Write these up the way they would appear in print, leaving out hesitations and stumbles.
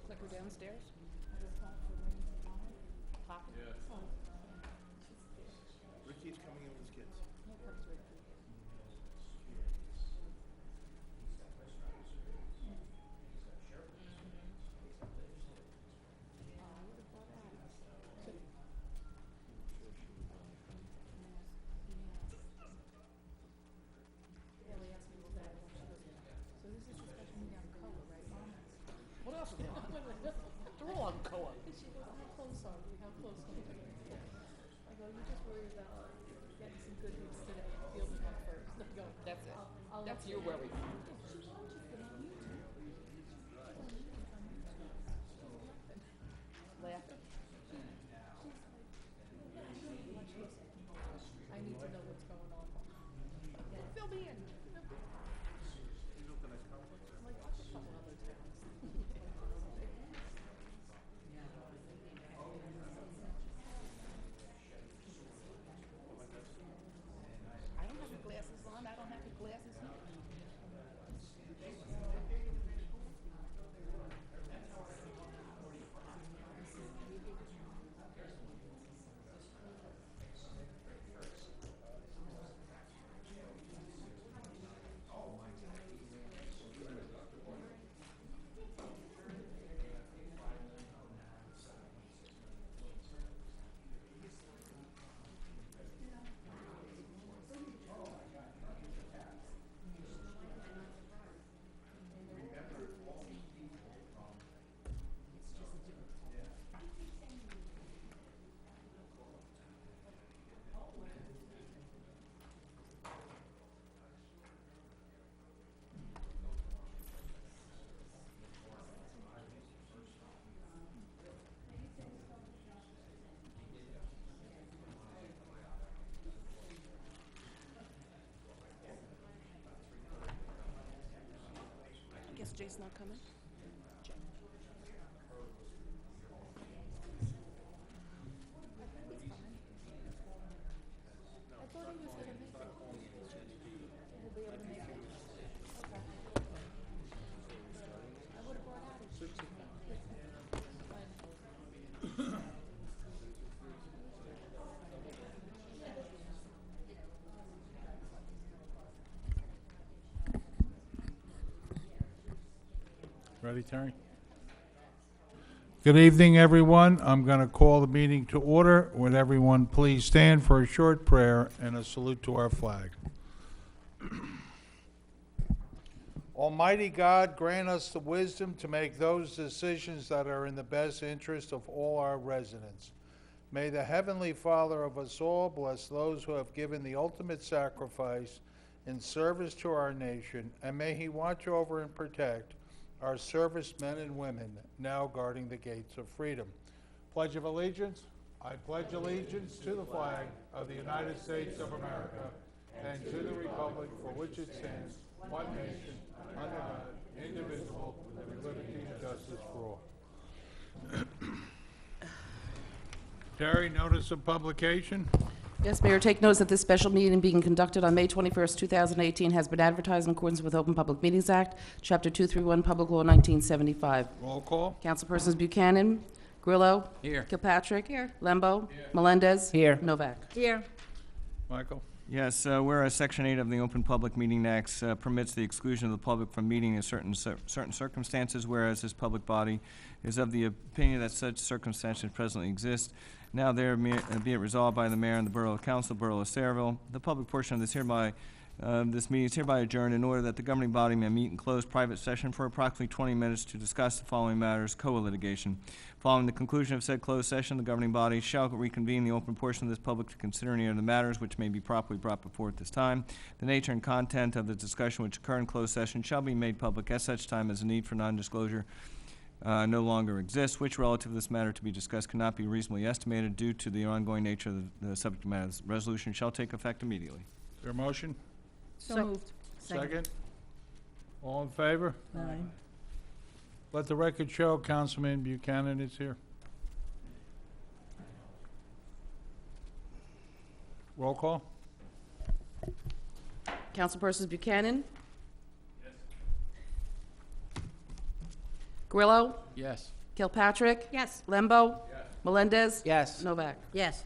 like we're downstairs. Popping. Ricky's coming in with his kids. So this is the special meeting on COAH, right, Mom? What else is there? They're all on COAH. And she goes, how close are we? How close are we? I go, you just worry about getting some good news today. Fielding one first. I go, that's it. That's your worry. Laughing. I need to know what's going on. Fill me in. I'm like, watch a couple other towns. I don't have your glasses on. I don't have your glasses on. I guess Jay's not coming. Jay. I thought he was gonna make it. He'll be able to make it. Okay. I would have brought out his suit. Ready, Terry? Good evening, everyone. I'm going to call the meeting to order. Would everyone please stand for a short prayer and a salute to our flag? Almighty God, grant us the wisdom to make those decisions that are in the best interest of all our residents. May the Heavenly Father of us all bless those who have given the ultimate sacrifice in service to our nation, and may He watch over and protect our servicemen and women now guarding the gates of freedom. Pledge of Allegiance. I pledge allegiance to the flag of the United States of America and to the republic for which it stands, one nation, under God, indivisible, with liberty and justice for all. Terry, notice of publication. Yes, Mayor, take notice that this special meeting being conducted on May 21st, 2018 has been advertised in accordance with Open Public Meetings Act, Chapter 231, Public Law 1975. Roll call. Councilpersons Buchanan, Grillo. Here. Kilpatrick. Here. Lembo. Here. Melendez. Here. Novak. Here. Michael. Yes, whereas Section 8 of the Open Public Meeting Act permits the exclusion of the public from meeting in certain circumstances, whereas this public body is of the opinion that such circumstances presently exist. Now there be it resolved by the Mayor and the Borough Council, Borough of Sayreville, the public portion of this meeting is hereby adjourned in order that the governing body may meet in closed private session for approximately 20 minutes to discuss the following matters: COAH litigation. Following the conclusion of said closed session, the governing body shall reconvene the open portion of this public to consider any of the matters which may be properly brought before at this time. The nature and content of the discussion which occur in closed session shall be made public at such time as the need for non-disclosure no longer exists, which relative to this matter to be discussed cannot be reasonably estimated due to the ongoing nature of the subject matter. This resolution shall take effect immediately. Is there a motion? So moved. Second. All in favor? Aye. Let the record show Councilman Buchanan is here. Roll call. Councilpersons Buchanan. Yes. Grillo. Yes. Kilpatrick? Yes. Lembo? Melendez? Yes. Novak? Yes.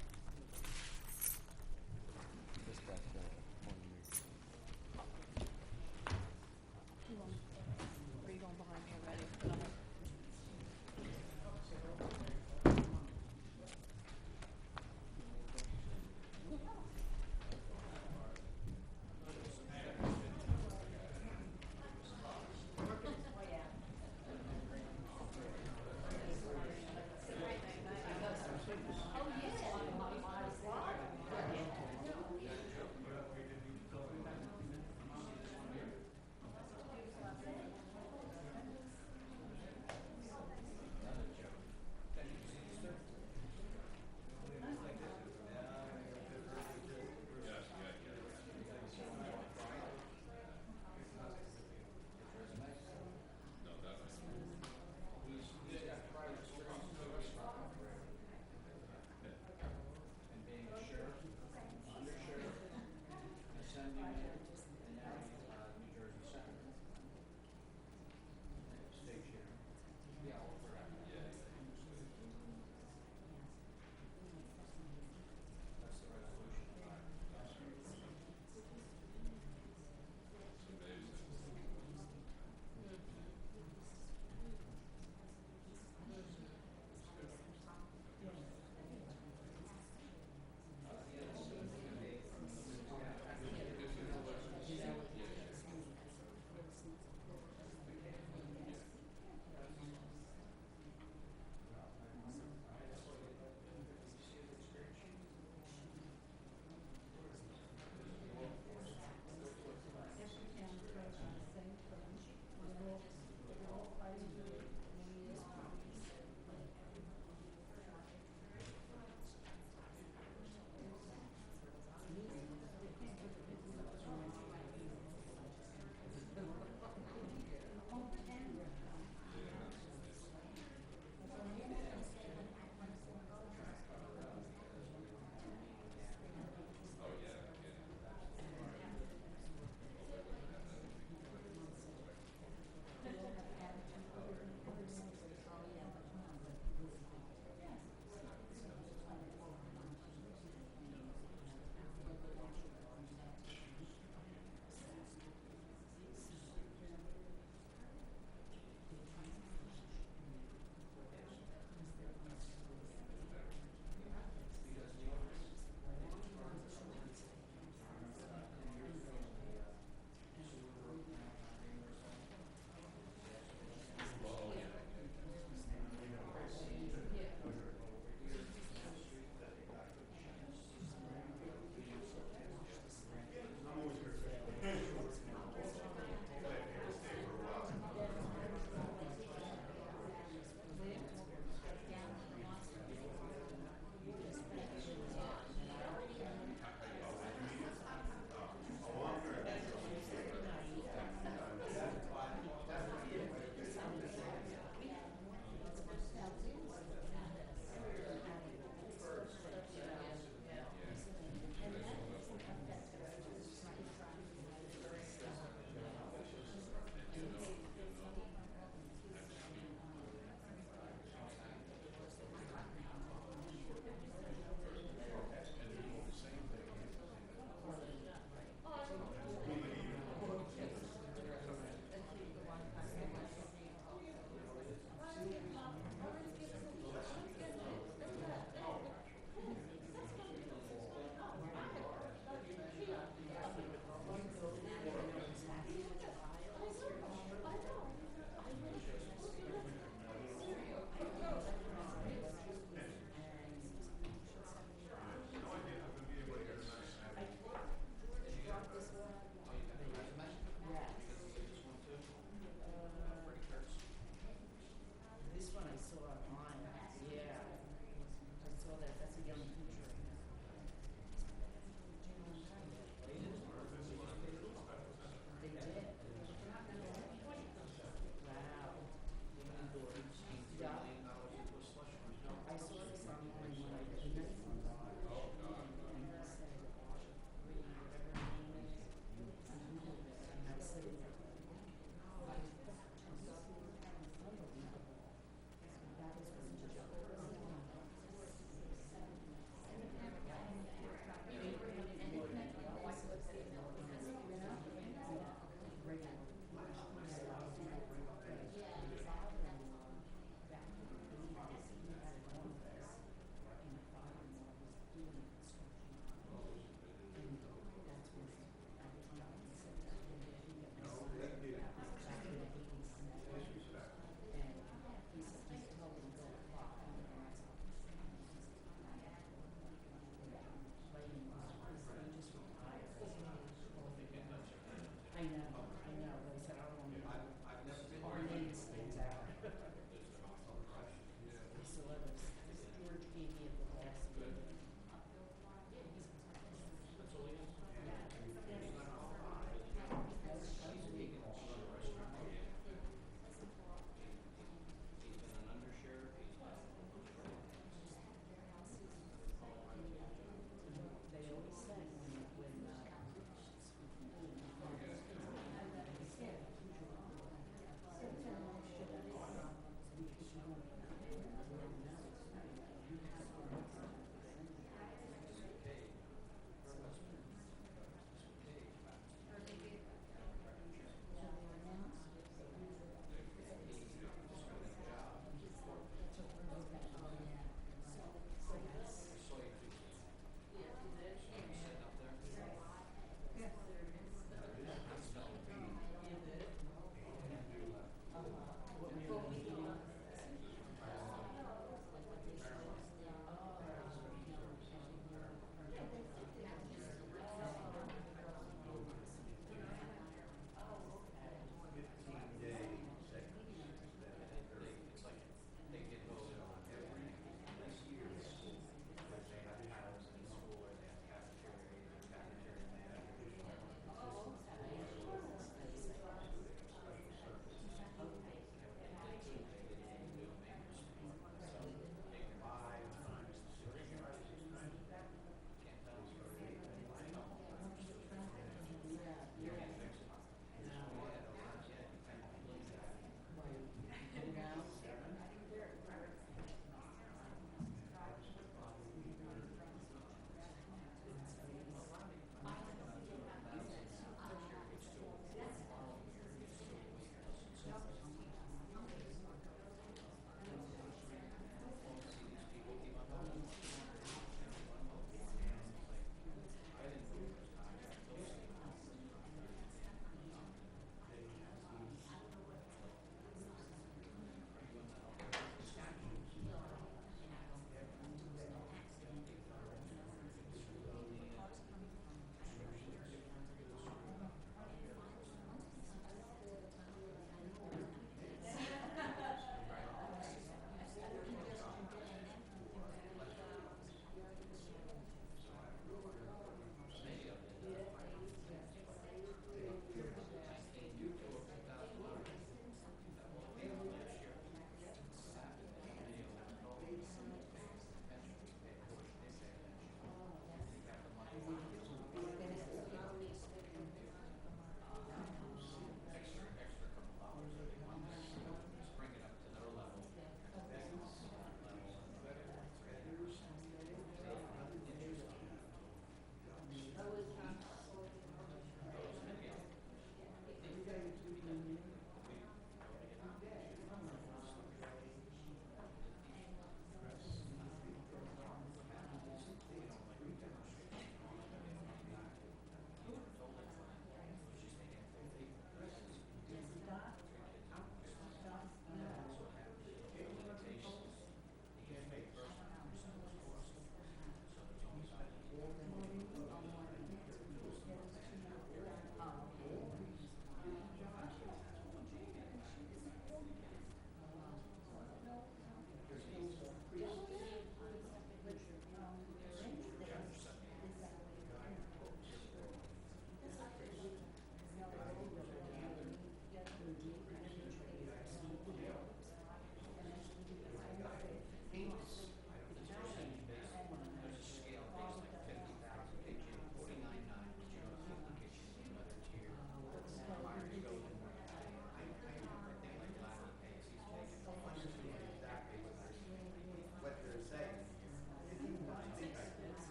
Are you going behind me already? No.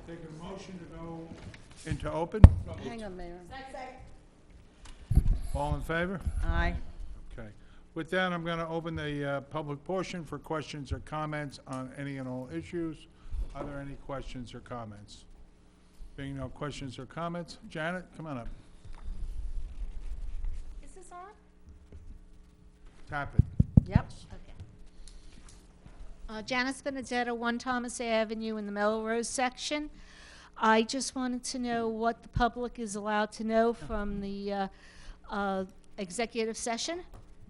Take a motion to go into open. Hang on, Mayor. All in favor? Aye. Okay. With that, I'm going to open the public portion for questions or comments on any and all issues. Are there any questions or comments? Being no questions or comments, Janet, come on up. Is this on? Tap it. Yep. Okay. Janice Benedetto, 1 Thomas Avenue in the Melrose section. I just wanted to know what the public is allowed to know from the executive session.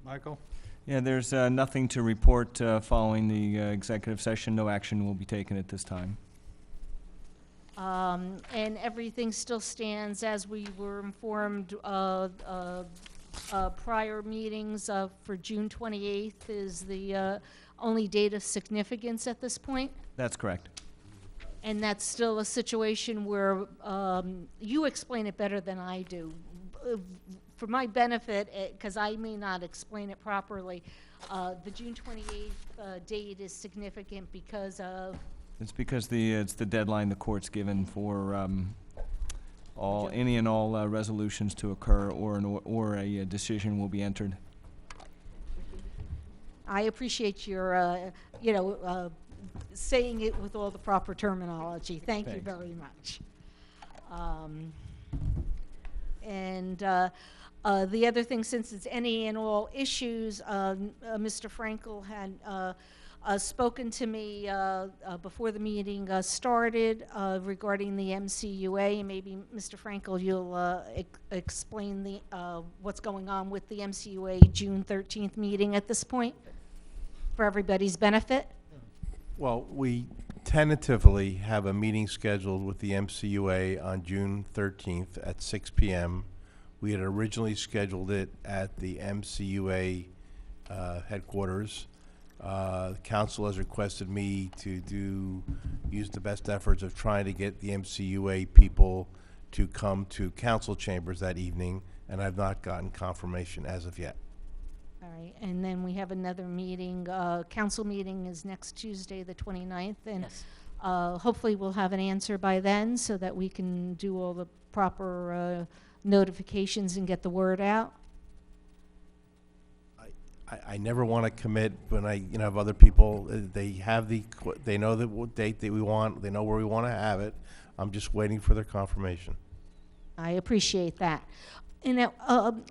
Michael? Yeah, there's nothing to report following the executive session. No action will be taken at this time. And everything still stands as we were informed prior meetings for June 28th is the only date of significance at this point? That's correct. And that's still a situation where you explain it better than I do. For my benefit, because I may not explain it properly, the June 28th date is significant because of? It's because it's the deadline the court's given for any and all resolutions to occur or a decision will be entered. I appreciate your, saying it with all the proper terminology. Thank you Thanks. very much. The other thing, since it's any and all issues, Mr. Frankel had spoken to me before the meeting started regarding the MCUA, and maybe Mr. Frankel, you'll explain what's going on with the MCUA June 13th meeting at this point for everybody's benefit. Well, we tentatively have a meeting scheduled with the MCUA on June 13th at 6 p.m. We had originally scheduled it at the MCUA headquarters. The council has requested me to use the best efforts of trying to get the MCUA people to come to council chambers that evening, and I've not gotten confirmation as of yet. All right, and then we have another meeting, council meeting is next Tuesday, the 29th, and hopefully we'll have an answer by then so that we can do all the proper notifications and get the word out. I never want to commit when I have other people. They know what date that we want. They know where we want to have it. I'm just waiting for their confirmation. I appreciate that. In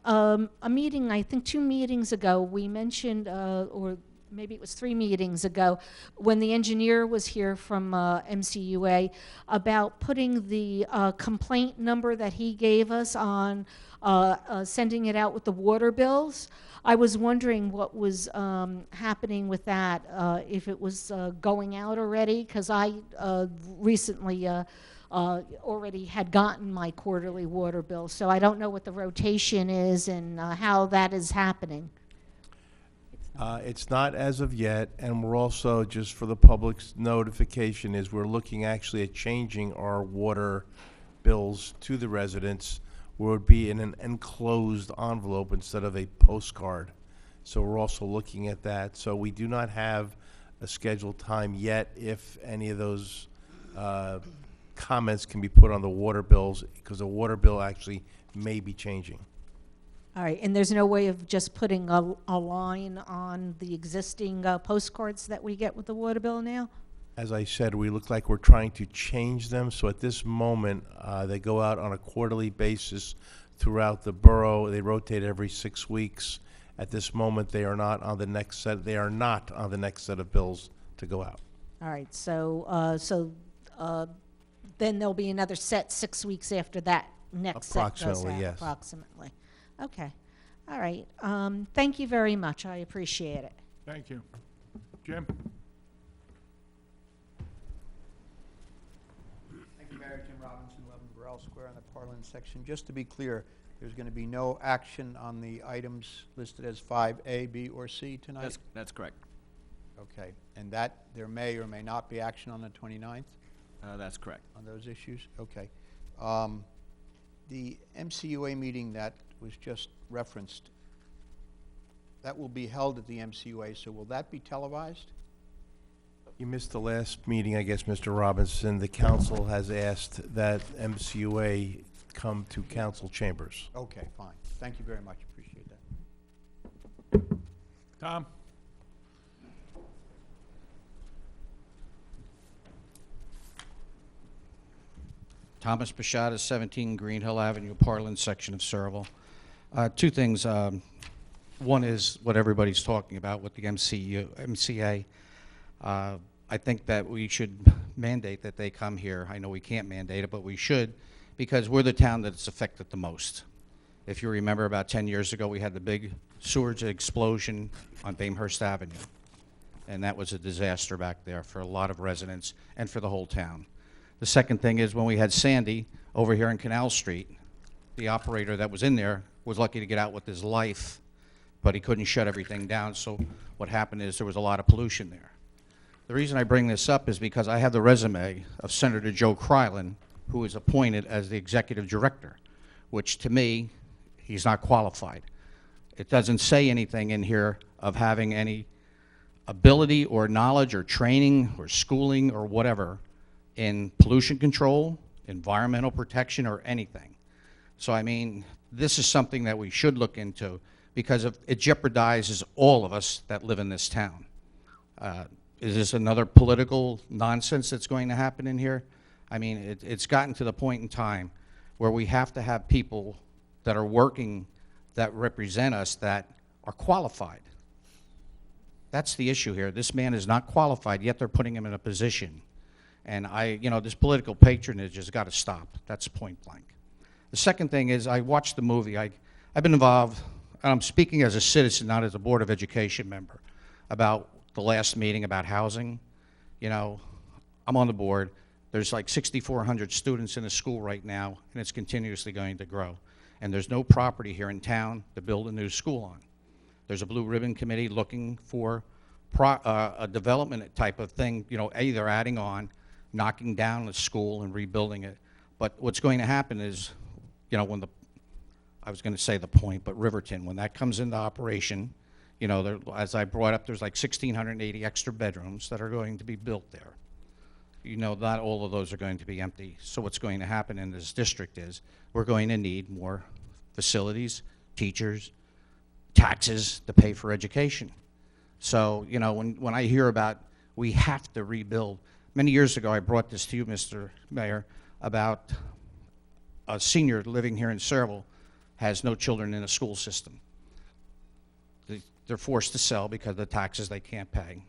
a meeting, I think 2 meetings ago, we mentioned, or maybe it was 3 meetings ago, when the engineer was here from MCUA, about putting the complaint number that he gave us on sending it out with the water bills. I was wondering what was happening with that, if it was going out already, because I recently already had gotten my quarterly water bill, so I don't know what the rotation is and how that is happening. It's not as of yet, and we're also, just for the public's notification, is we're looking actually at changing our water bills to the residents, where it would be in an enclosed envelope instead of a postcard. So we're also looking at that. So we do not have a scheduled time yet if any of those comments can be put on the water bills, because the water bill actually may be changing. All right, and there's no way of just putting a line on the existing postcards that we get with the water bill now? As I said, we look like we're trying to change them. So at this moment, they go out on a quarterly basis throughout the borough. They rotate every 6 weeks. At this moment, they are not on the next set. They are not on the next set of bills to go out. All right, so then there'll be another set 6 weeks after that next set goes Approximately, out. yes. Approximately. Okay. All right. Thank you very much. I appreciate it. Thank you. Jim? Thank you, Mayor. Jim Robinson, 11 Burrell Square, in the Parlin section. Just to be clear, there's going to be no action on the items listed as 5A, B, or C tonight? That's correct. Okay. And that there may or may not be action on the 29th That's correct. on those issues? Okay. The MCUA meeting that was just referenced, that will be held at the MCUA, so will that be televised? You missed the last meeting, I guess, Mr. Robinson. The council has asked that MCUA come to council chambers. Okay, fine. Thank you very much. Appreciate that. Tom? Thomas Bashada, 17 Green Hill Avenue, Parlin section of Cerevel. Two things. One is what everybody's talking about with the MCA. I think that we should mandate that they come here. I know we can't mandate it, but we should, because we're the town that's affected the most. If you remember, about 10 years ago, we had the big sewage explosion on Bamehurst Avenue. And that was a disaster back there for a lot of residents and for the whole town. The second thing is when we had Sandy over here in Canal Street, the operator that was in there was lucky to get out with his life, but he couldn't shut everything down. So what happened is there was a lot of pollution there. The reason I bring this up is because I have the resume of Senator Joe Krylan, who is appointed as the executive director, which to me, he's not qualified. It doesn't say anything in here of having any ability or knowledge or training or schooling or whatever in pollution control, environmental protection, or anything. So I mean, this is something that we should look into because it jeopardizes all of us that live in this town. Is this another political nonsense that's going to happen in here? I mean, it's gotten to the point in time where we have to have people that are working, that represent us, that are qualified. That's the issue here. This man is not qualified, yet they're putting him in a position. And this political patronage has got to stop. That's point blank. The second thing is I watched the movie. I've been involved, and I'm speaking as a citizen, not as a Board of Education member, about the last meeting about housing. You know, I'm on the board. There's like 6,400 students in the school right now, and it's continuously going to grow. And there's no property here in town to build a new school on. There's a blue ribbon committee looking for a development type of thing, either adding on, knocking down the school and rebuilding it. But what's going to happen is, when I was going to say the point, but Riverton, when that comes into operation, as I brought up, there's like 1,680 extra bedrooms that are going to be built there. Not all of those are going to be empty. So what's going to happen in this district is we're going to need more facilities, teachers, taxes to pay for education. So, when I hear about we have to rebuild, many years ago I brought this to you, Mr. Mayor, about a senior living here in Cerevel has no children in a school system. They're forced to sell because of the taxes they can't pay.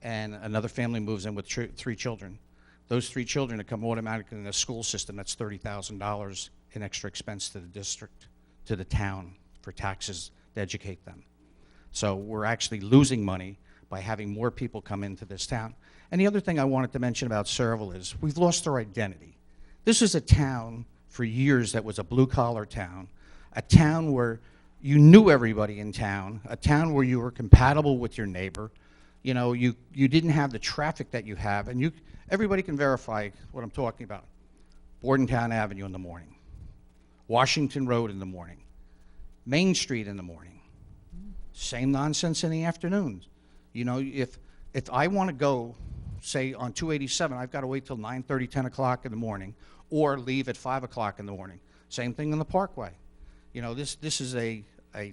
And another family moves in with 3 children. Those 3 children that come automatically in the school system, that's $30,000 in extra expense to the district, to the town for taxes to educate them. So we're actually losing money by having more people come into this town. And the other thing I wanted to mention about Cerevel is we've lost our identity. This is a town for years that was a blue-collar town, a town where you knew everybody in town, a town where you were compatible with your neighbor. You didn't have the traffic that you have, and everybody can verify what I'm talking about. Bordentown Avenue in the morning, Washington Road in the morning, Main Street in the morning. Same nonsense in the afternoons. If I want to go, say, on 287, I've got to wait till 9:30, 10 o'clock in the morning, or leave at 5 o'clock in the morning. Same thing in the Parkway. This is a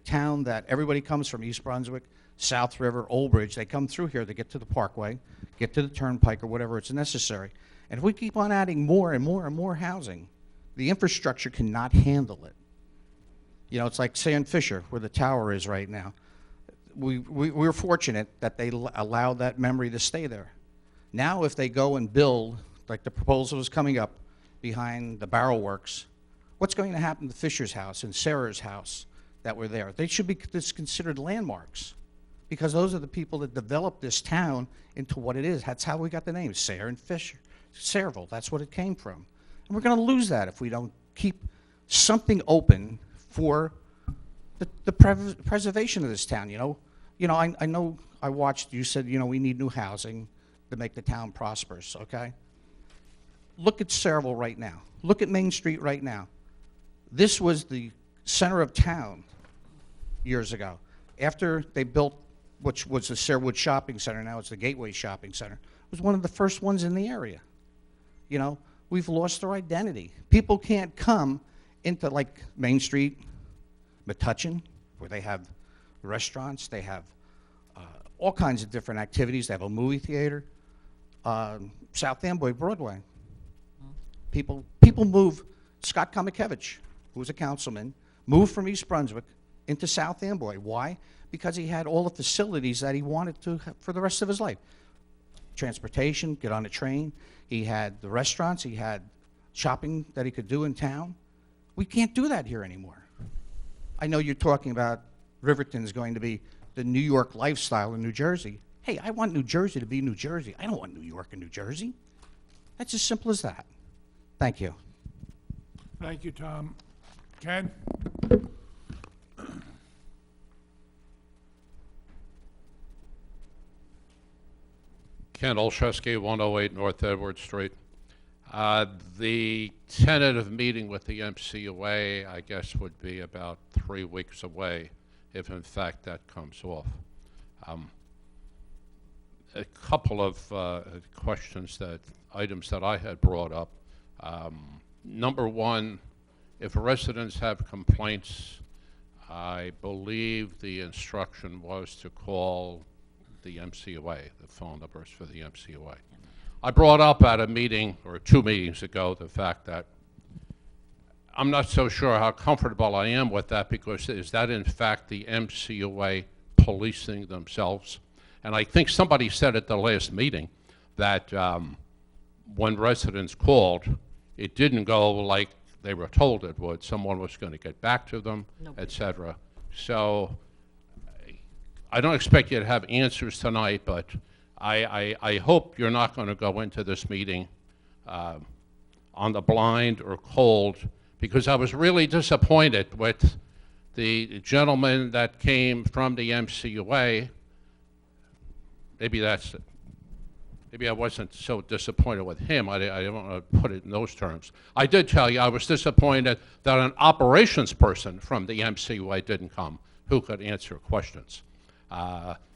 town that everybody comes from, East Brunswick, South River, Old Bridge. They come through here to get to the Parkway, get to the Turnpike, or whatever it's necessary. And if we keep on adding more and more and more housing, the infrastructure cannot handle it. It's like Sand Fisher, where the tower is right now. We're fortunate that they allowed that memory to stay there. Now if they go and build, like the proposal is coming up behind the Barrel Works, what's going to happen to Fisher's house and Sarah's house that were there? They should be considered landmarks because those are the people that developed this town into what it is. That's how we got the name, Sarah and Fisher. Sayreville, that's what it came from. And we're going to lose that if we don't keep something open for the preservation of this town. I know I watched, you said, we need new housing to make the town prosperous, okay? Look at Sayreville right now. Look at Main Street right now. This was the center of town years ago. After they built which was the Sherwood Shopping Center, now it's the Gateway Shopping Center, was one of the first ones in the area. You know, we've lost our identity. People can't come into like Main Street, Metuchen, where they have restaurants, they have all kinds of different activities. They have a movie theater. South Amboy, Broadway. People move. Scott Komikevich, who was a councilman, moved from East Brunswick into South Amboy. Why? Because he had all the facilities that he wanted to have for the rest of his life. Transportation, get on a train. He had the restaurants. He had shopping that he could do in town. We can't do that here anymore. I know you're talking about Riverton is going to be the New York lifestyle in New Jersey. Hey, I want New Jersey to be New Jersey. I don't want New York and New Jersey. That's as simple as that. Thank you. Thank you, Tom. Ken? Ken Olszewski, 108 North Edward Street. The tentative meeting with the MCOA, I guess, would be about 3 weeks away, if in fact that comes off. A couple of items that I had brought up. Number one, if residents have complaints, I believe the instruction was to call the MCOA, the phone numbers for the MCOA. I brought up at a meeting, or 2 meetings ago, the fact that I'm not so sure how comfortable I am with that, because is that in fact the MCOA policing themselves? And I think somebody said at the last meeting that when residents called, it didn't go like they were told it would. Someone was going to get back to them, et cetera. So I don't expect you to have answers tonight, but I hope you're not going to go into this meeting on the blind or cold, because I was really disappointed with the gentleman that came from the MCUA. Maybe I wasn't so disappointed with him. I don't want to put it in those terms. I did tell you I was disappointed that an operations person from the MCUA didn't come who could answer questions.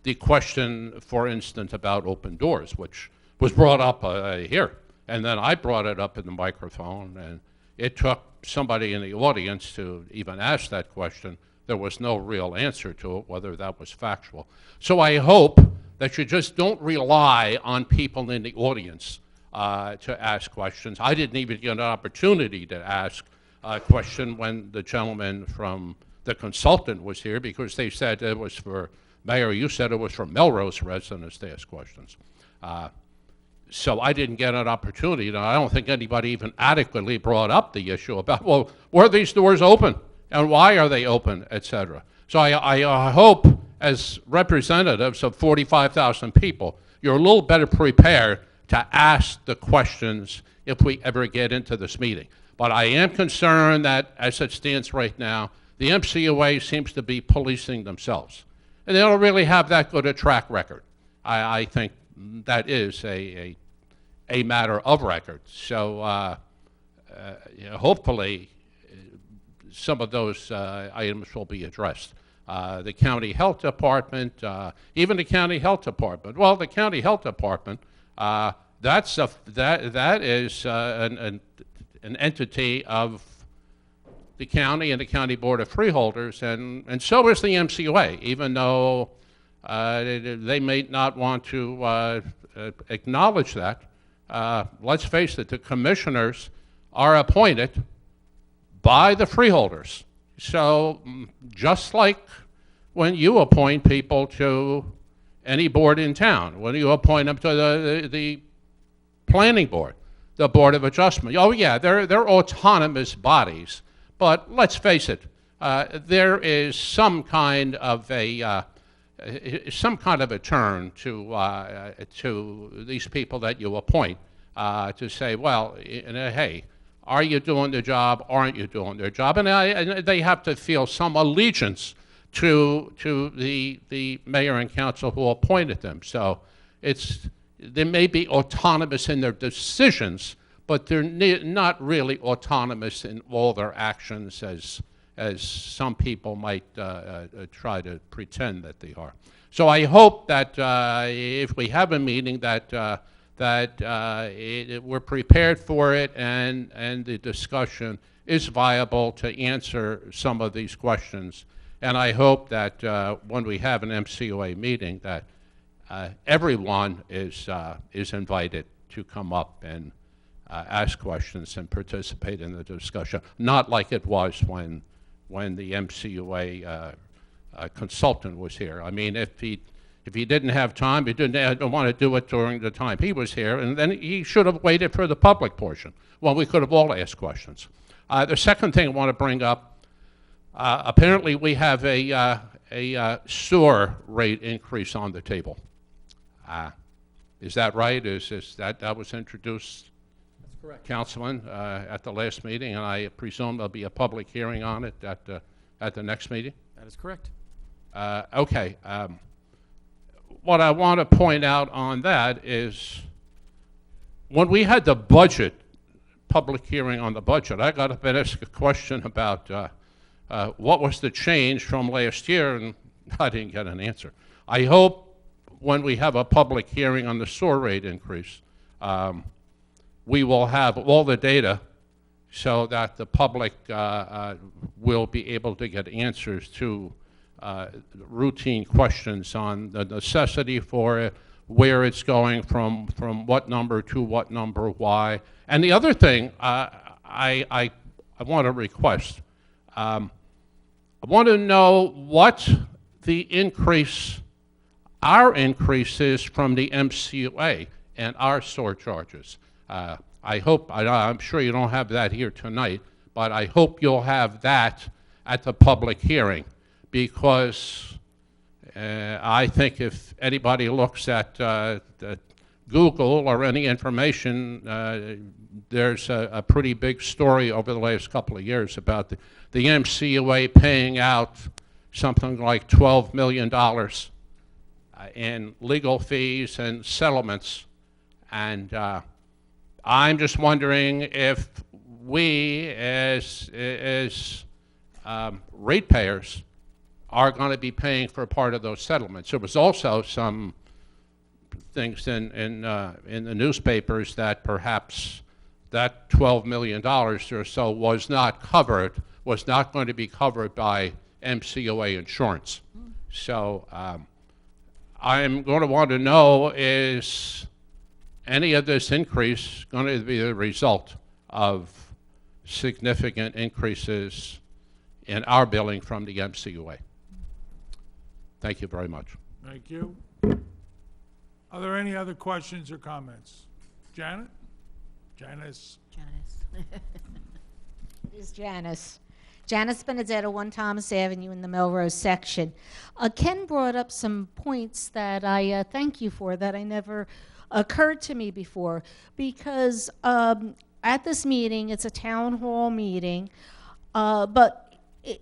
The question, for instance, about open doors, which was brought up here, and then I brought it up in the microphone, and it took somebody in the audience to even ask that question. There was no real answer to it, whether that was factual. So I hope that you just don't rely on people in the audience to ask questions. I didn't even get an opportunity to ask a question when the gentleman from the consultant was here, because they said it was for, Mayor, you said it was for Melrose residents to ask questions. So I didn't get an opportunity. Now, I don't think anybody even adequately brought up the issue about, well, were these doors open? And why are they open, et cetera? So I hope, as representatives of 45,000 people, you're a little better prepared to ask the questions if we ever get into this meeting. But I am concerned that, as it stands right now, the MCOA seems to be policing themselves. And they don't really have that good a track record. I think that is a matter of record. So you know, hopefully some of those items will be addressed. The county health department, even the county health department. Well, the county health department, that is an entity of the county and the county board of freeholders, and so is the MCOA, even though they may not want to acknowledge that. Let's face it, the commissioners are appointed by the freeholders. So just like when you appoint people to any board in town, when you appoint them to the planning board, the Board of Adjustment, oh yeah, they're autonomous bodies. But let's face it, there is some kind of a turn to these people that you appoint to say, well, hey, are you doing the job? Aren't you doing their job? And they have to feel some allegiance to the mayor and council who appointed them. So they may be autonomous in their decisions, but they're not really autonomous in all their actions as some people might try to pretend that they are. So I hope that if we have a meeting that we're prepared for it and the discussion is viable to answer some of these questions. And I hope that when we have an MCOA meeting that everyone is invited to come up and ask questions and participate in the discussion, not like it was when the MCOA consultant was here. I mean, if he didn't have time, he didn't want to do it during the time he was here, and then he should have waited for the public portion. Well, we could have all asked questions. The second thing I want to bring up, apparently we have a sewer rate increase on the table. Is that right? Is that was introduced, That's correct. Councilman, at the last meeting, and I presume there'll be a public hearing on it at the next meeting? That is correct. Okay. What I want to point out on that is when we had the budget, public hearing on the budget, I got up and asked a question about what was the change from last year, and I didn't get an answer. I hope when we have a public hearing on the sewer rate increase, we will have all the data so that the public will be able to get answers to routine questions on the necessity for it, where it's going from what number to what number, why. And the other thing I want to request, I want to know what the increase, our increase is from the MCOA and our surcharges. I hope, I'm sure you don't have that here tonight, but I hope you'll have that at the public hearing, because I think if anybody looks at Google or any information, there's a pretty big story over the last couple of years about the MCOA paying out something like $12 million in legal fees and settlements. And I'm just wondering if we, as ratepayers, are going to be paying for part of those settlements. There was also some things in the newspapers that perhaps that $12 million or so was not going to be covered by MCOA insurance. So I'm going to want to know, is any of this increase going to be the result of significant increases in our billing from the MCOA? Thank you very much. Thank you. Are there any other questions or comments? Janet? Janice? It is Janice. Janice Benedetto, 1 Thomas Avenue in the Melrose section. Ken brought up some points that I thank you for that I never occurred to me before, because at this meeting, it's a town hall meeting, but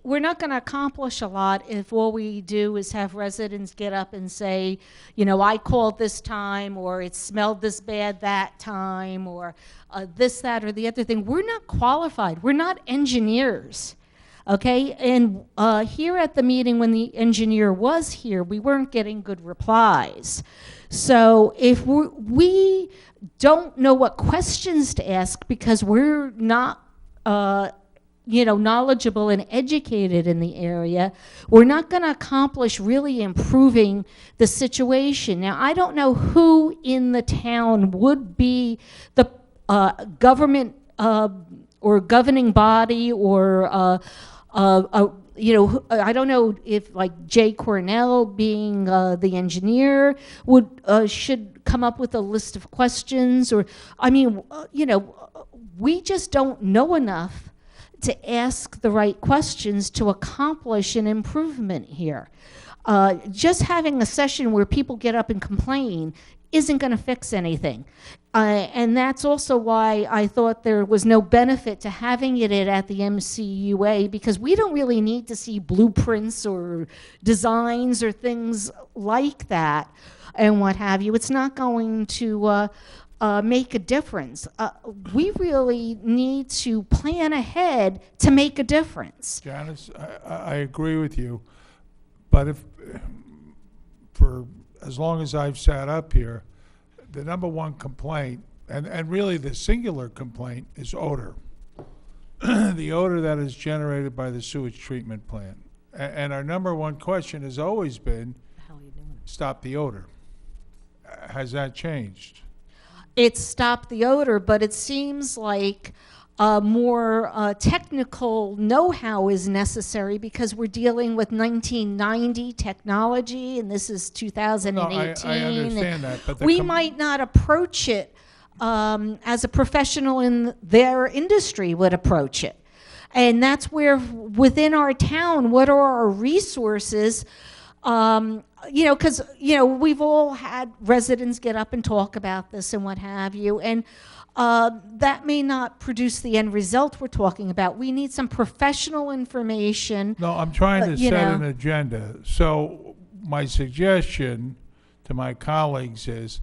we're not going to accomplish a lot if all we do is have residents get up and say, you know, I called this time, or it smelled this bad that time, or this, that, or the other thing. We're not qualified. We're not engineers, okay? And here at the meeting when the engineer was here, we weren't getting good replies. So if we don't know what questions to ask because we're not knowledgeable and educated in the area, we're not going to accomplish really improving the situation. Now, I don't know who in the town would be the government or governing body, or I don't know if, like, Jay Cornell, being the engineer, should come up with a list of questions, or, I mean, we just don't know enough to ask the right questions to accomplish an improvement here. Just having a session where people get up and complain isn't going to fix anything. And that's also why I thought there was no benefit to having it at the MCUA, because we don't really need to see blueprints or designs or things like that and what have you. It's not going to make a difference. We really need to plan ahead to make a difference. Janice, I agree with you, but if for as long as I've sat up here, the number one complaint, and really the singular complaint, is odor. The odor that is generated by the sewage treatment plant. And our number one question has always been, stop the odor. Has that changed? It's stopped the odor, but it seems like more technical know-how is necessary because we're dealing with 1990 technology, and this is 2018. I understand that, but we might not approach it as a professional in their industry would approach it. And that's where, within our town, what are our resources? Because, we've all had residents get up and talk about this and what have you, and that may not produce the end result we're talking about. We need some professional information. No, I'm trying to set an agenda. So my suggestion to my colleagues is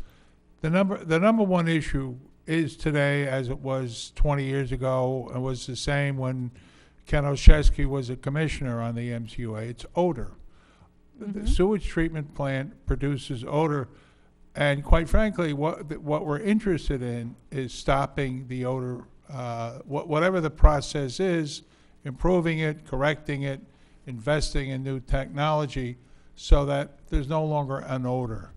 the number one issue is today, as it was 20 years ago, and was the same when Ken Olszewski was a commissioner on the MCUA. It's odor. The sewage treatment plant produces odor, and quite frankly, what we're interested in is stopping the odor, whatever the process is, improving it, correcting it, investing in new technology, so that there's no longer an odor.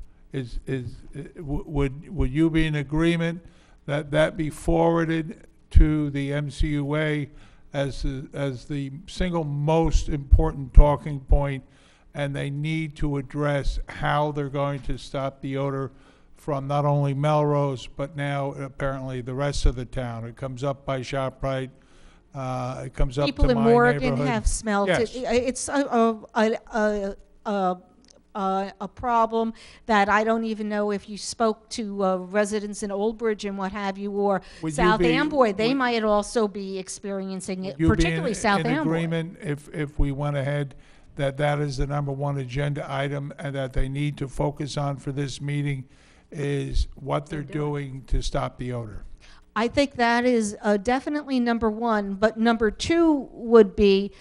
Would you be in agreement that that be forwarded to the MCUA as the single most important talking point, and they need to address how they're going to stop the odor from not only Melrose, but now apparently the rest of the town? It comes up by ShopRite, it comes up to my People in Morgan neighborhood. have smelled Yes. it. It's a problem that I don't even know if you spoke to residents in Old Bridge and what have you, or Would you South be- Amboy. They would- might also be experiencing it, Would you be particularly South in Amboy. agreement if we went ahead that is the number one agenda item, and that they need to focus on for this meeting is what they're doing to stop the odor? I think that is definitely number one, but number two would be,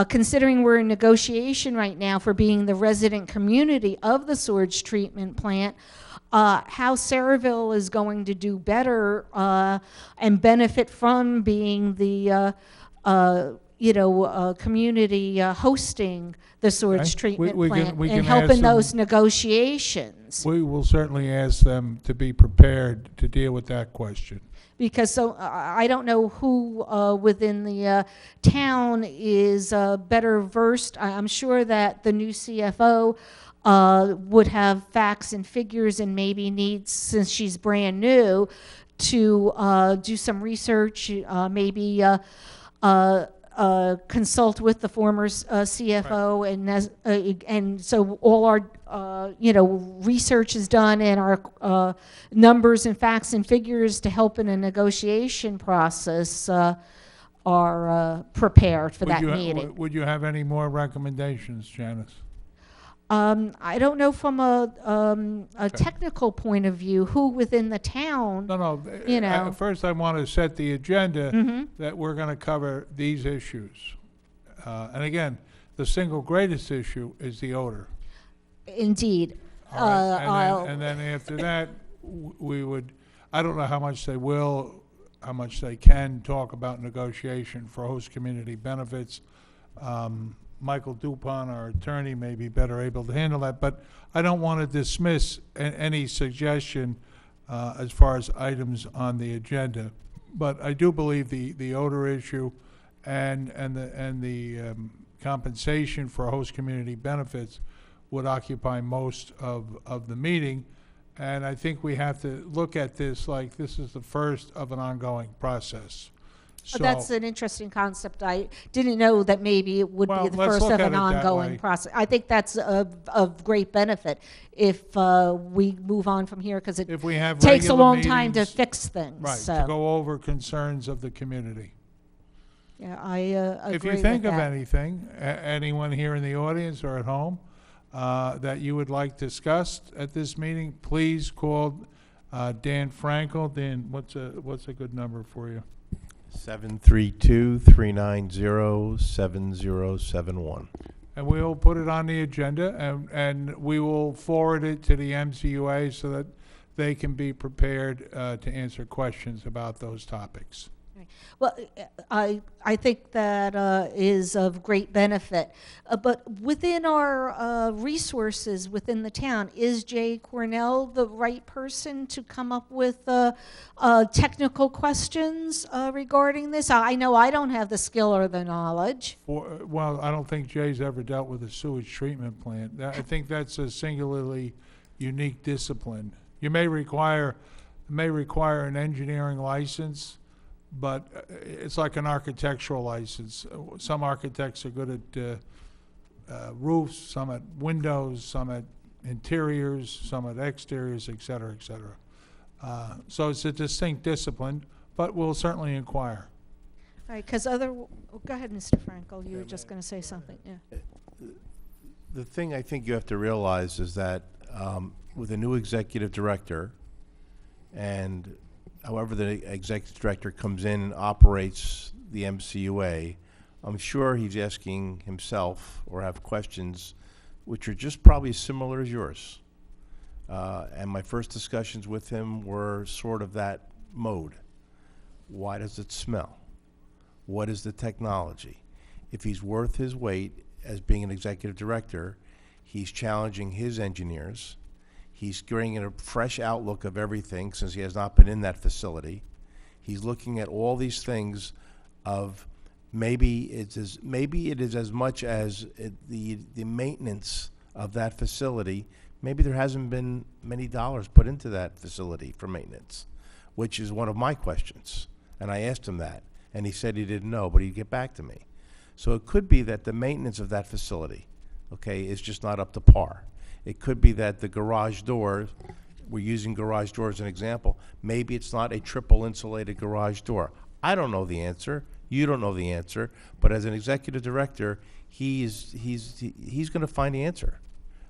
considering we're in negotiation right now for being the resident community of the sewage treatment plant, how Saraville is going to do better and benefit from being the community hosting the sewage Okay. treatment We plant can and ask helping them- those negotiations. We will certainly ask them to be prepared to deal with that question. Because I don't know who within the town is better versed. I'm sure that the new CFO would have facts and figures, and maybe needs, since she's brand new, to do some research, maybe consult with the former CFO, and so all our research is done, and our numbers and facts and figures to help in a negotiation process are prepared for that meeting. Would you have any more recommendations, Janice? I don't know from a technical point of view who within the town. No. You know. First, I want to set the agenda Mhm. that we're going to cover these issues. And again, the single greatest issue is the odor. Indeed. All right, I'll- and then after that, we would, I don't know how much they will, how much they can talk about negotiation for host community benefits. Michael Dupont, our attorney, may be better able to handle that, but I don't want to dismiss any suggestion as far as items on the agenda. But I do believe the odor issue and the compensation for host community benefits would occupy most of the meeting. And I think we have to look at this like this is the first of an ongoing process. So, That's an interesting concept. I didn't know that maybe it would Well, be the let's first look of at an it that ongoing way. process. I think that's of great benefit if we move on from here, because it if we have takes a regular long time to meetings- fix things. Right, So, to go over concerns of the community. yeah, I agree If you with think of that. anything, anyone here in the audience or at home, that you would like discussed at this meeting, please call Dan Frankel. Dan, what's a good number for you? 732-390-7071. and we'll put it on the agenda, and we will forward it to the MCUA so that they can be prepared to answer questions about those topics. Well, I think that is of great benefit. But within our resources within the town, is Jay Cornell the right person to come up with technical questions regarding this? I know I don't have the skill or the knowledge. Well, I don't think Jay's ever dealt with a sewage treatment plant. I think that's a singularly unique discipline. You may require an engineering license, but it's like an architectural license. Some architects are good at roofs, some at windows, some at interiors, some at exteriors, et cetera, et cetera. So it's a distinct discipline, but we'll certainly inquire. All right, because go ahead, Mr. Frankel, you were just going to say something, yeah. The thing I think you have to realize is that with a new executive director, and however the executive director comes in and operates the MCUA, I'm sure he's asking himself or have questions which are just probably similar as yours. And my first discussions with him were sort of that mode. Why does it smell? What is the technology? If he's worth his weight as being an executive director, he's challenging his engineers. He's bringing a fresh outlook of everything since he has not been in that facility. He's looking at all these things of maybe it is as much as the maintenance of that facility. Maybe there hasn't been many dollars put into that facility for maintenance, which is one of my questions. And I asked him that, and he said he didn't know, but he'd get back to me. So it could be that the maintenance of that facility, okay, is just not up to par. It could be that the garage door, we're using garage door as an example, maybe it's not a triple insulated garage door. I don't know the answer. You don't know the answer. But as an executive director, he's going to find the answer.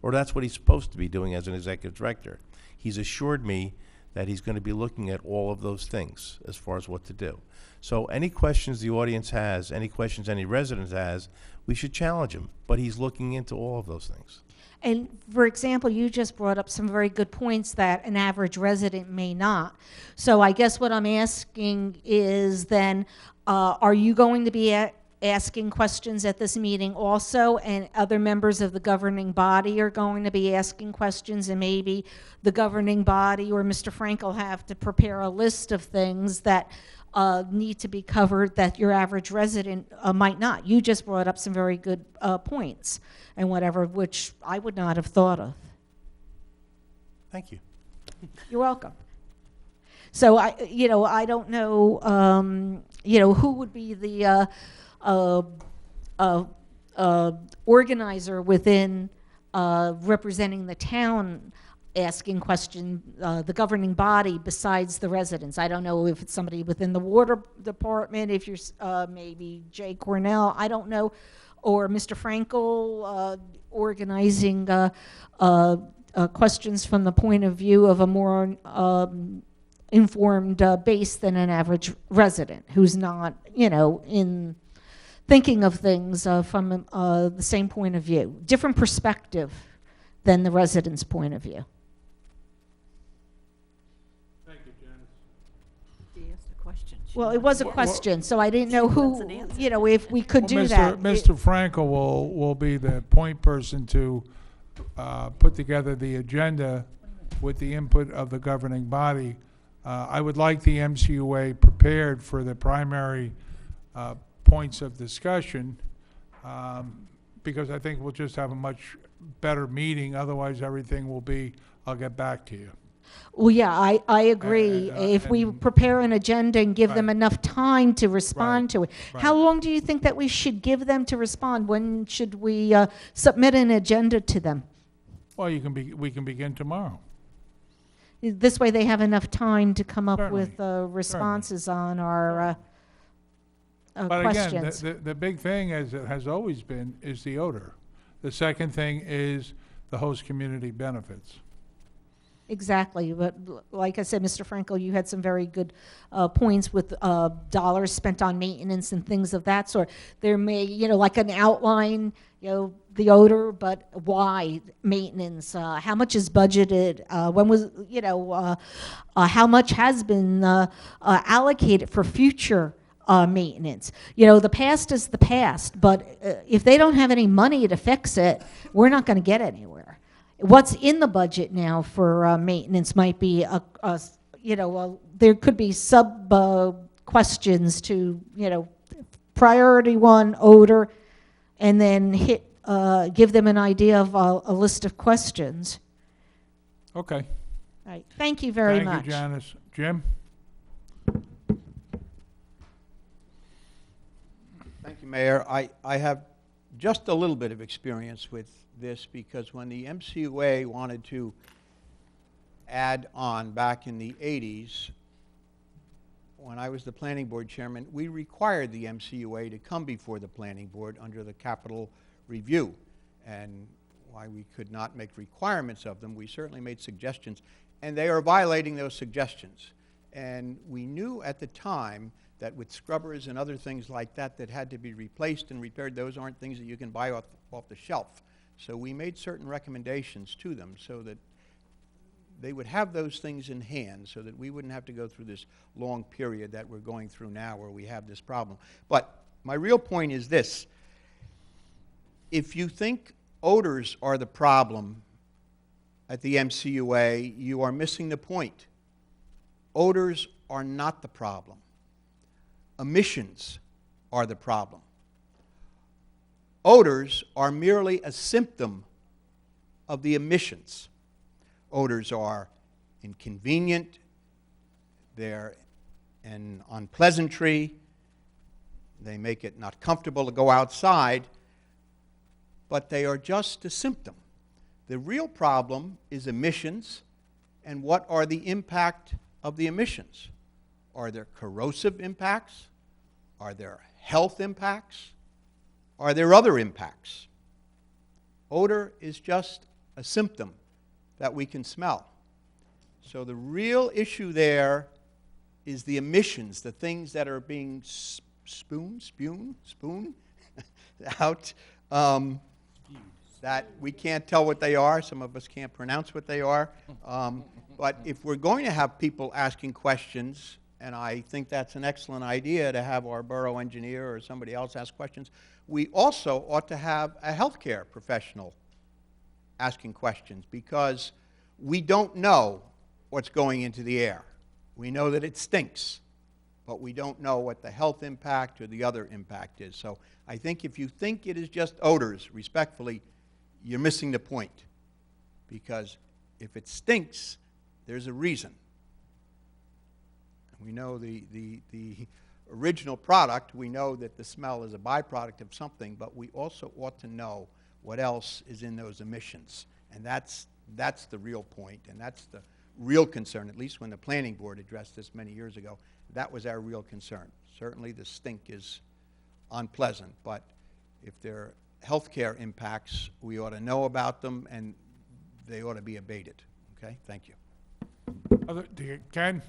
Or that's what he's supposed to be doing as an executive director. He's assured me that he's going to be looking at all of those things as far as what to do. So any questions the audience has, any questions any resident has, we should challenge him. But he's looking into all of those things. And for example, you just brought up some very good points that an average resident may not. So I guess what I'm asking is then, are you going to be asking questions at this meeting also, and other members of the governing body are going to be asking questions, and maybe the governing body or Mr. Frankel have to prepare a list of things that need to be covered that your average resident might not. You just brought up some very good points and whatever, which I would not have thought of. Thank you. You're welcome. So I don't know, who would be the organizer within representing the town asking question, the governing body besides the residents. I don't know if it's somebody within the water department, if you're maybe Jay Cornell, I don't know, or Mr. Frankel organizing questions from the point of view of a more informed base than an average resident who's not, in thinking of things from the same point of view, different perspective than the resident's point of view. Thank you, Janice. He asked a question. Well, it was a question, so I didn't know who, if we could do Mr. that. Mr. Frankel will be the point person to put together the agenda with the input of the governing body. I would like the MCUA prepared for the primary points of discussion, because I think we'll just have a much better meeting. Otherwise, everything will be, I'll get back to you. Well, yeah, I agree. If we prepare an agenda and give them Right. enough time to respond Right. to it. Right. How long do you think that we should give them to respond? When should we submit an agenda to them? Well, we can begin tomorrow. This way they have enough time to come up Certainly. with responses on our But questions. again, the big thing, as it has always been, is the odor. The second thing is the host community benefits. Exactly, but like I said, Mr. Frankel, you had some very good points with dollars spent on maintenance and things of that sort. There may, like an outline, the odor, but why maintenance? How much is budgeted? When was, how much has been allocated for future maintenance? The past is the past, but if they don't have any money to fix it, we're not going to get anywhere. What's in the budget now for maintenance might be there could be sub questions to, priority one, odor, and then give them an idea of a list of questions. Okay. All right. Thank you very much. Thank you, Janice. Jim? Thank you, Mayor. I have just a little bit of experience with this because when the MCUA wanted to add on back in the 80s, when I was the planning board chairman, we required the MCUA to come before the planning board under the capital review. And why we could not make requirements of them, we certainly made suggestions, and they are violating those suggestions. And we knew at the time that with scrubbers and other things like that that had to be replaced and repaired, those aren't things that you can buy off the shelf. So we made certain recommendations to them so that they would have those things in hand so that we wouldn't have to go through this long period that we're going through now where we have this problem. But my real point is this. If you think odors are the problem at the MCUA, you are missing the point. Odors are not the problem. Emissions are the problem. Odors are merely a symptom of the emissions. Odors are inconvenient, they're an unpleasantry, they make it not comfortable to go outside, but they are just a symptom. The real problem is emissions, and what are the impact of the emissions? Are there corrosive impacts? Are there health impacts? Are there other impacts? Odor is just a symptom that we can smell. So the real issue there is the emissions, the things that are being spewed out, that we can't tell what they are. Some of us can't pronounce what they are. But if we're going to have people asking questions, and I think that's an excellent idea to have our borough engineer or somebody else ask questions, we also ought to have a healthcare professional asking questions because we don't know what's going into the air. We know that it stinks, but we don't know what the health impact or the other impact is. So I think if you think it is just odors, respectfully, you're missing the point. Because if it stinks, there's a reason. We know the original product, we know that the smell is a byproduct of something, but we also ought to know what else is in those emissions. And that's the real point, and that's the real concern, at least when the planning board addressed this many years ago. That was our real concern. Certainly the stink is unpleasant, but if there are healthcare impacts, we ought to know about them, and they ought to be abated. Okay? Thank you. Ken?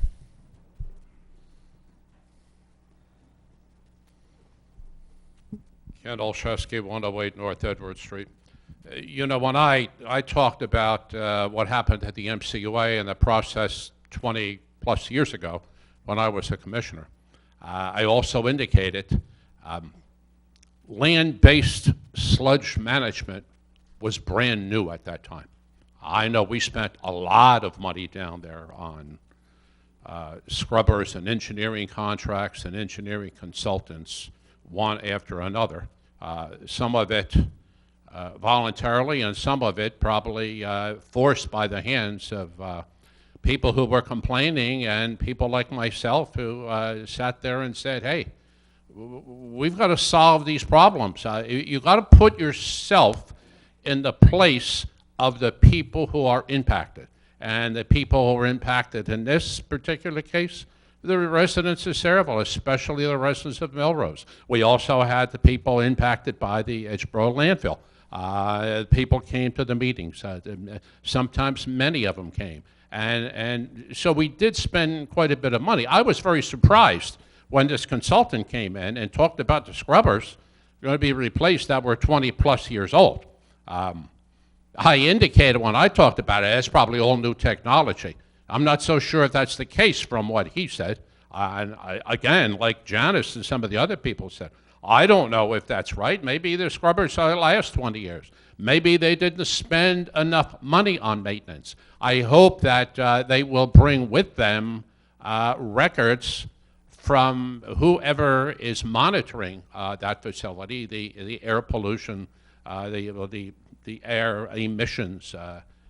Ken Olszewski, 108 North Edward Street. You know, when I talked about what happened at the MCUA and the process 20-plus years ago when I was a commissioner, I also indicated land-based sludge management was brand new at that time. I know we spent a lot of money down there on scrubbers and engineering contracts and engineering consultants, one after another. Some of it voluntarily, and some of it probably forced by the hands of people who were complaining and people like myself who sat there and said, hey, we've got to solve these problems. You've got to put yourself in the place of the people who are impacted. And the people who are impacted in this particular case, the residents of Sayreville, especially the residents of Melrose. We also had the people impacted by the Edgeboro landfill. People came to the meetings. Sometimes many of them came. And so we did spend quite a bit of money. I was very surprised when this consultant came in and talked about the scrubbers going to be replaced that were 20-plus years old. I indicated when I talked about it, it's probably all new technology. I'm not so sure if that's the case from what he said. Again, like Janice and some of the other people said, I don't know if that's right. Maybe the scrubbers last 20 years. Maybe they didn't spend enough money on maintenance. I hope that they will bring with them records from whoever is monitoring that facility, the air pollution, the air emissions,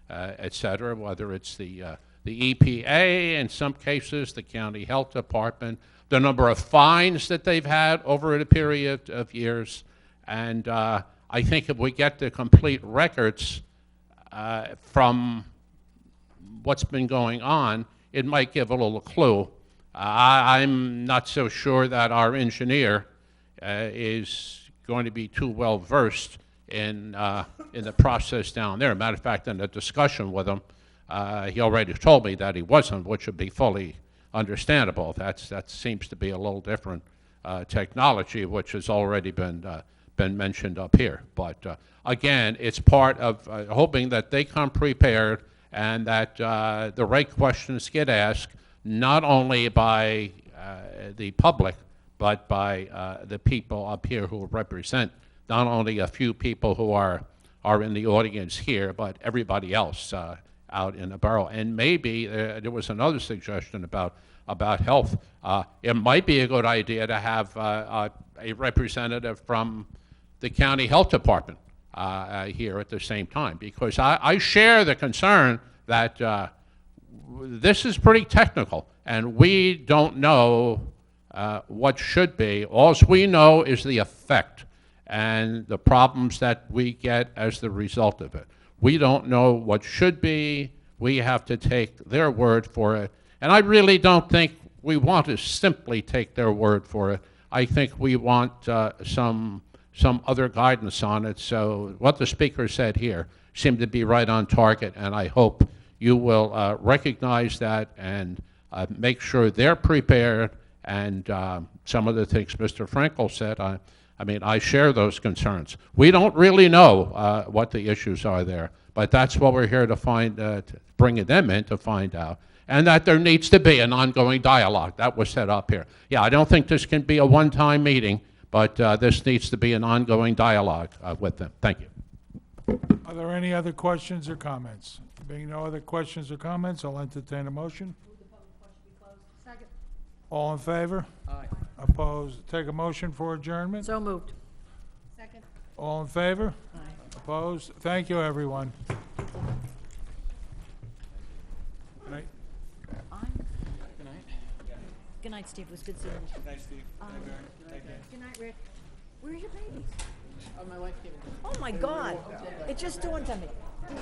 et cetera, whether it's the EPA, in some cases, the county health department, the number of fines that they've had over a period of years. And I think if we get the complete records from what's been going on, it might give a little clue. I'm not so sure that our engineer is going to be too well versed in the process down there. Matter of fact, in a discussion with him, he already told me that he wasn't, which would be fully understandable. That seems to be a little different technology, which has already been mentioned up here. But again, it's part of hoping that they come prepared and that the right questions get asked, not only by the public, but by the people up here who represent not only a few people who are in the audience here, but everybody else out in the borough. And maybe there was another suggestion about health. It might be a good idea to have a representative from the county health department here at the same time, because I share the concern that this is pretty technical, and we don't know what should be. All we know is the effect and the problems that we get as the result of it. We don't know what should be. We have to take their word for it. And I really don't think we want to simply take their word for it. I think we want some other guidance on it. So what the speaker said here seemed to be right on target, and I hope you will recognize that and make sure they're prepared. And some of the things Mr. Frankel said, I mean, I share those concerns. We don't really know what the issues are there, but that's what we're here to find, bringing them in to find out. And that there needs to be an ongoing dialogue. That was set up here. Yeah, I don't think this can be a one-time meeting, but this needs to be an ongoing dialogue with them. Thank you. Are there any other questions or comments? Being no other questions or comments, I'll entertain a motion. Second. All in favor? Aye. Opposed? Take a motion for adjournment? So moved. Second. All in favor? Aye. Opposed? Thank you, everyone. Good night. Good night. Good night, Steve. It was good seeing you. Good night, Steve. Good night, Rick. Where are your babies? Oh, my wife came in. Oh, my God. It just dawned on me. Damn.